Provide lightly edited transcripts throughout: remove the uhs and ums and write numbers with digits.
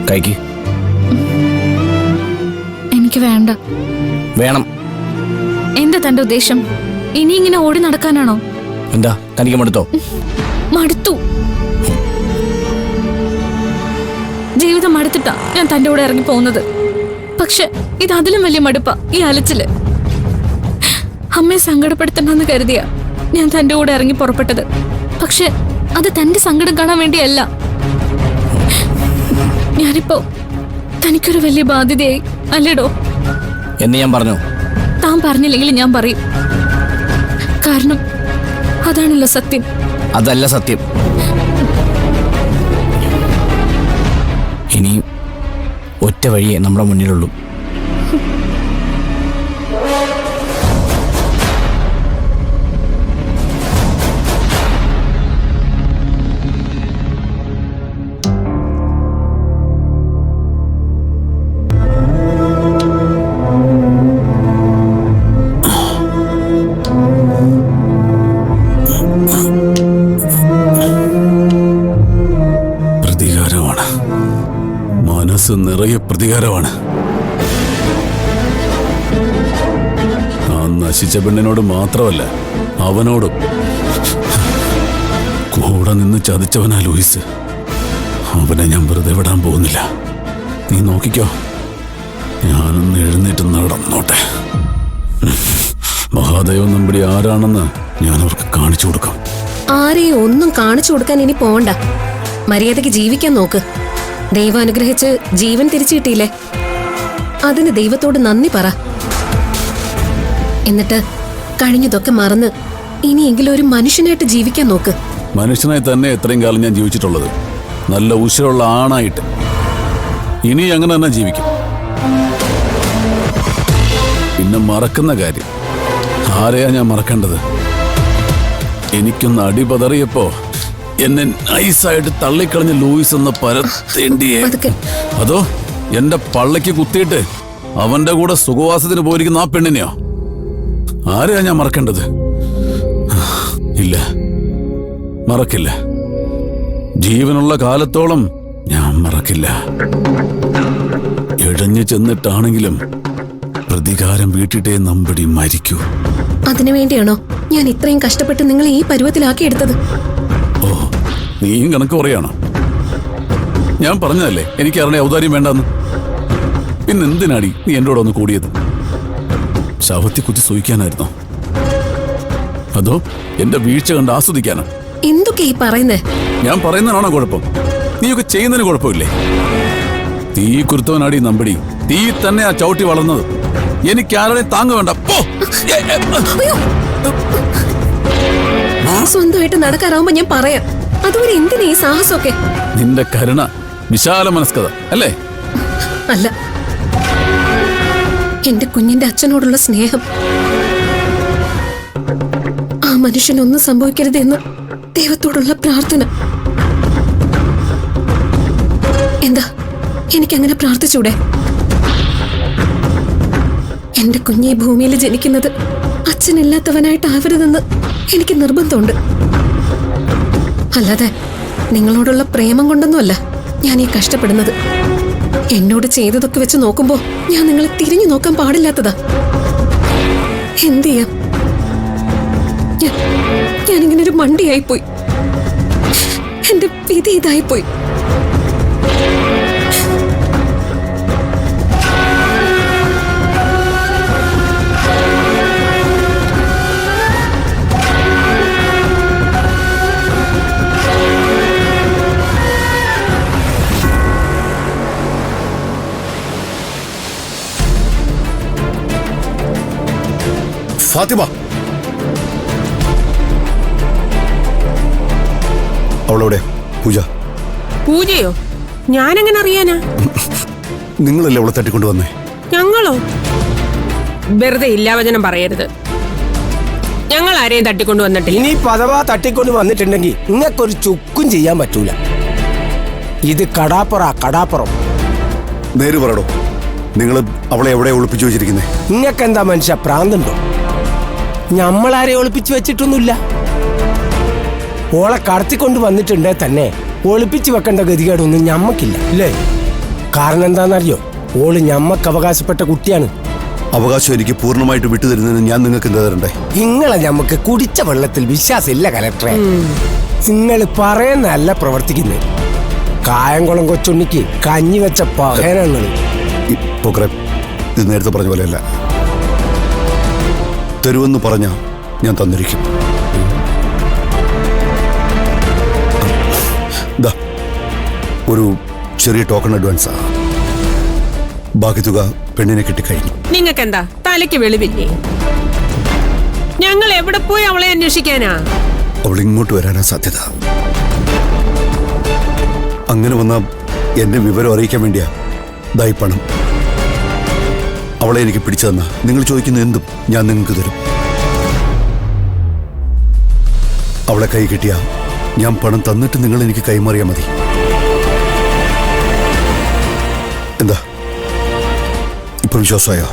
കഴിക്ക്. എനിക്ക് വേണ്ട. വേണം. എന്താ തന്റെ ഉദ്ദേശം? ഇനി ഇങ്ങനെ ഓടി നടക്കാനാണോ? എന്താ തനിക്ക് മടുത്തോ? മടുത്തു. ജീവിതം മടുത്തിട്ടാ ഞാൻ തന്റെ കൂടെ ഇറങ്ങി പോകുന്നത്. പക്ഷെ ഇത് അതിലും വലിയ മടുപ്പാ ഈ അലച്ചില്. അമ്മയെ സങ്കടപ്പെടുത്തണ്ടെന്ന് കരുതിയാ ഞാൻ തന്റെ കൂടെ ഇറങ്ങി പുറപ്പെട്ടത്. പക്ഷെ അത് തന്റെ സങ്കടം കാണാൻ വേണ്ടിയല്ല. ഞാനിപ്പോ തനിക്കൊരു വലിയ ബാധ്യതയായി അല്ലേടോ എന്ന് ഞാൻ പറഞ്ഞു. താൻ പറഞ്ഞില്ലെങ്കിൽ ഞാൻ പറയും. കാരണം അതാണല്ലോ സത്യം. അതല്ല സത്യം. ഇനി ഒറ്റ വഴിയേ നമ്മുടെ മുന്നിലുള്ളൂ. മനസ്സ് നിറയെ പ്രതികാരമാണ്. ആ നശിച്ച പെണ്ണിനോട് മാത്രമല്ല, അവനോടും. കൂടെ നിന്ന് ചതിച്ചവനാ ലൂയിസ്. അവനെ ഞാൻ വെറുതെ വിടാൻ പോകുന്നില്ല. നീ നോക്കിക്കോ, ഞാനൊന്ന് എഴുന്നേറ്റ് നടന്നോട്ടെ. മഹാദേവൻ നമ്പടി ആരാണെന്ന് ഞാൻ അവർക്ക് കാണിച്ചു കൊടുക്കാം. ആരെയും ഒന്നും കാണിച്ചു കൊടുക്കാൻ ഇനി പോണ്ട. മര്യാദയ്ക്ക് ജീവിക്കാൻ നോക്ക്. ദൈവം അനുഗ്രഹിച്ച് ജീവൻ തിരിച്ചു കിട്ടിയില്ലേ, അതിന് ദൈവത്തോട് നന്ദി പറ. എന്നിട്ട് കഴിഞ്ഞതൊക്കെ മറന്ന് ഇനിയെങ്കിലും ഒരു മനുഷ്യനായിട്ട് ജീവിക്കാൻ നോക്ക്. മനുഷ്യനായി തന്നെ എത്രയും കാലം ഞാൻ ജീവിച്ചിട്ടുള്ളത്, നല്ല ഉശയുള്ള ആണായിട്ട്. ഇനി അങ്ങനെ തന്നെ ജീവിക്കും. പിന്നെ മറക്കുന്ന കാര്യം, ആരെയാ ഞാൻ മറക്കേണ്ടത്? എനിക്കൊന്ന് അടിപതറിയപ്പോ എന്നെ നൈസായിട്ട് തള്ളിക്കളഞ്ഞ ലൂയിസ് എന്ന പരത്തേണ്ടിയെ, അതോ എന്റെ പള്ളയ്ക്ക് കുത്തിയിട്ട് അവന്റെ കൂടെ സുഖവാസത്തിന് പോയിരിക്കുന്ന ആ പെണ്ണിനെയോ? ആരെയാ ഞാൻ മറക്കേണ്ടത്? ഇല്ല, മറക്കില്ല. ജീവനുള്ള കാലത്തോളം ഞാൻ മറക്കില്ല. ഇഴഞ്ഞു ചെന്നിട്ടാണെങ്കിലും പ്രതികാരം വീട്ടിട്ടേ നമ്പടി മരിക്കൂ. അതിനു വേണ്ടിയാണോ ഞാൻ ഇത്രയും കഷ്ടപ്പെട്ട് നിങ്ങൾ ഈ പരുവത്തിലാക്കിയെടുത്തത്? ഓ, നീയും കണക്ക് പറയാണോ? ഞാൻ പറഞ്ഞതല്ലേ എനിക്ക് അറിഞ്ഞ ഔദാര്യം വേണ്ടെന്ന്. പിന്നെന്തിനാടി നീ എന്നോട് ഒന്ന് കൂടിയത്? ശവത്തി കുത്തി സൂഹിക്കാനായിരുന്നോ, അതോ എന്റെ വീഴ്ച കണ്ട് ആസ്വദിക്കാനോ? എന്തൊക്കെ ഈ പറയുന്നേ? ഞാൻ പറയുന്നതാണോ കുഴപ്പം? നീയൊക്കെ ചെയ്യുന്നതിന് കുഴപ്പമില്ലേ? തീ കുരുത്തവനാടി നമ്പടി. തീ തന്നെ ആ ചവിട്ടി വളർന്നത്. എനിക്ക് ആരുടെ താങ്ങ വേണ്ട. സ്വന്തമായിട്ട് നടക്കാറാവുമ്പോ ഞാൻ പറയാം. അതുവരെ എന്തിനാ ഈ സാഹസമൊക്കെ? നിന്റെ കരുണ, വിശാല മനസ്കത അല്ലേ? അല്ല, എന്റെ കുഞ്ഞിന്റെ അച്ഛനോടുള്ള സ്നേഹം. ആ മനുഷ്യനൊന്നും സംഭവിക്കരുതെന്ന് ദൈവത്തോടുള്ള പ്രാർത്ഥന. എന്താ എനിക്കങ്ങനെ പ്രാർത്ഥിച്ചൂടെ? എന്റെ കുഞ്ഞെ ഭൂമിയിൽ ജനിക്കുന്നത് അച്ഛനില്ലാത്തവനായിട്ടാവരുതെന്ന് എനിക്ക് നിർബന്ധമുണ്ട്. അല്ലാതെ നിങ്ങളോടുള്ള പ്രേമം കൊണ്ടൊന്നുമല്ല ഞാൻ ഈ കഷ്ടപ്പെടുന്നത്. എന്നോട് ചെയ്തതൊക്കെ വെച്ച് നോക്കുമ്പോ ഞാൻ നിങ്ങളെ തിരിഞ്ഞു നോക്കാൻ പാടില്ലാത്തതാ. എന്ത് ചെയ്യാം? ഞാനിങ്ങനെ ഒരു മണ്ടിയായിപ്പോയി. എന്റെ വിധി ഇതായിപ്പോയി. ഫാത്തിമ, അവളെവിടെ? പൂജ. പൂജയോ? ഞാനെങ്ങനെ അറിയാനാ? നിങ്ങളല്ലേ അവളെ തട്ടിക്കൊണ്ടുവന്നേ? ഞങ്ങളോ? വെറുതെ ഇല്ലാവചനം പറയരുത്. ഞങ്ങൾ ആരെയും തട്ടിക്കൊണ്ടു വന്നിട്ടില്ല. ഇനി പദവാ തട്ടിക്കൊണ്ട് വന്നിട്ടുണ്ടെങ്കിൽ നിങ്ങൾക്കൊരു ചുക്കും ചെയ്യാൻ പറ്റൂല. ഇത് കടാപ്പുറം. നേര് പറയടോ, നിങ്ങൾ അവളെ എവിടെ ഒളിപ്പിച്ചു വെച്ചിരിക്കുന്നേ? നിങ്ങൾക്കെന്താ മനുഷ്യ പ്രാന്തുണ്ടോ? ഞമ്മളാരെ ഒളിപ്പിച്ചു വെച്ചിട്ടൊന്നുമില്ല. ഓളെ കടത്തിക്കൊണ്ട് വന്നിട്ടുണ്ടേ തന്നെ ഒളിപ്പിച്ചു വെക്കേണ്ട ഗതികേടൊന്നും ഞമ്മക്കില്ല അല്ലേ? കാരണം എന്താണെന്നറിയോ? ഓള് ഞമ്മക്ക് അവകാശപ്പെട്ട കുട്ടിയാണ്. അവകാശം എനിക്ക് പൂർണ്ണമായിട്ട് വിട്ടുതരുന്നതിന് ഞാൻ നിങ്ങൾക്ക് എന്താ തരണ്ടേ? ഇങ്ങളെ ഞമ്മക്ക് കുടിച്ച വെള്ളത്തിൽ വിശ്വാസമില്ല കലക്ടറെ. നിങ്ങൾ പറയുന്നതല്ല പ്രവർത്തിക്കുന്നത്. കായംകുളം കൊച്ചുണ്ണിക്ക് കഞ്ഞി വെച്ച പകരങ്ങൾ. പോക്കറെ, ഇത് നേരത്തെ പറഞ്ഞ പോലെയല്ല. തരുമെന്ന് പറഞ്ഞ ഞാൻ തന്നിരിക്കും. ദാ, ഒരു ചെറിയ ടോക്കൺ അഡ്വാൻസാ. ബാക്കി തുക പെണ്ണിനെ കിട്ടിക്കഴിഞ്ഞു. നിങ്ങൾക്ക് എന്താ തലയ്ക്ക് വെളിവില്ലേ? ഞങ്ങൾ എവിടെ പോയി അവളെ അന്വേഷിക്കാനാ? അവൾ ഇങ്ങോട്ട് വരാനാ സാധ്യത. അങ്ങനെ വന്ന എന്റെ വിവരം അറിയിക്കാൻ വേണ്ടിയാ ദായി പണം. അവളെ എനിക്ക് പിടിച്ചു തന്ന നിങ്ങൾ ചോദിക്കുന്ന എന്തും ഞാൻ നിങ്ങൾക്ക് തരും. അവളെ കൈ കിട്ടിയാ ഞാൻ പണം തന്നിട്ട് നിങ്ങൾ എനിക്ക് കൈമാറിയാൽ മതി. എന്താ ഇപ്പൊ വിശ്വാസമായോ?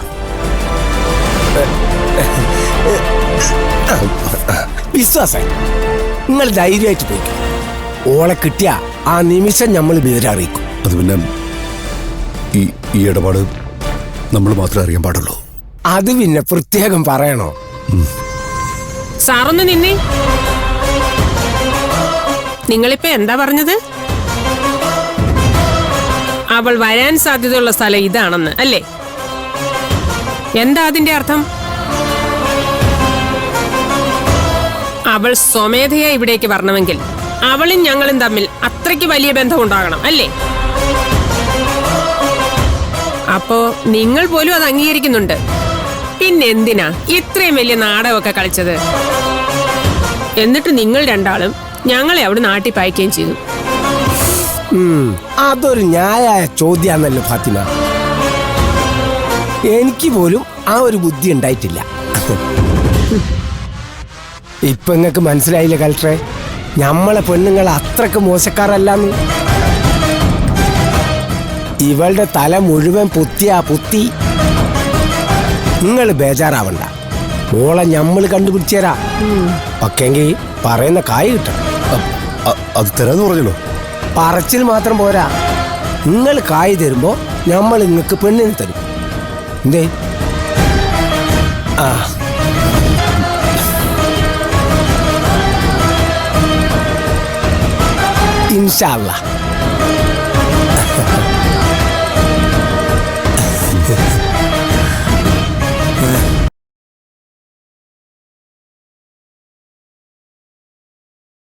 വിശ്വാസായി. നിങ്ങൾ ധൈര്യമായിട്ട് പോയിക്കും. ഓളെ കിട്ടിയ ആ നിമിഷം നമ്മൾ വിവരം അറിയിക്കും. അത് പിന്നെ ഈ ഇടപാട് നമ്മൾ മാത്രമേ അറിയാൻ പാടുള്ളൂ. അത് പിന്നെ പ്രത്യേകം പറയണോ? സാറൊന്ന് നിന്നേ. നിങ്ങളിപ്പോ എന്താ പറഞ്ഞത്? അവൾ വരാൻ സാധ്യതയുള്ള സ്ഥലം ഇതാണെന്ന് അല്ലേ? എന്താ അതിന്റെ അർത്ഥം? അവൾ സ്വമേധയാ ഇവിടേക്ക് വരണമെങ്കിൽ അവളും ഞങ്ങളും തമ്മിൽ അത്രയ്ക്ക് വലിയ ബന്ധമുണ്ടാകണം അല്ലേ? അപ്പോ നിങ്ങൾ പോലും അത് അംഗീകരിക്കുന്നുണ്ട്. പിന്നെന്തിനാ ഇത്രയും വലിയ നാടകമൊക്കെ കളിച്ചത്? എന്നിട്ട് നിങ്ങൾ രണ്ടാളും ഞങ്ങളെ അവിടെ നാട്ടി പായിക്കുകയും ചെയ്തു. അതൊരു ന്യായായ ചോദ്യാന്നല്ലോ ഫാത്തിമ. എനിക്ക് പോലും ആ ഒരു ബുദ്ധി ഉണ്ടായിട്ടില്ല. ഇപ്പൊ നിങ്ങക്ക് മനസ്സിലായില്ലേ കലക്ടറെ? നമ്മളെ പെണ്ണുങ്ങൾ അത്രക്ക് മോശക്കാരല്ലാന്ന്. ഇവളുടെ തല മുഴുവൻ പുത്തി. നിങ്ങൾ ബേജാറാവണ്ട. ഓളെ ഞമ്മള് കണ്ടുപിടിച്ചേരാ. ഒക്കെങ്കിൽ പറയുന്ന കായ് കിട്ടണം. അത് തരാന്ന് പറഞ്ഞല്ലോ. പറച്ചിൽ മാത്രം പോരാ. നിങ്ങൾ കായ് തരുമ്പോ നമ്മൾ നിങ്ങൾക്ക് പെണ്ണിന് തരും. എന്തേ? ആ ഇൻഷാ അല്ലാഹ്.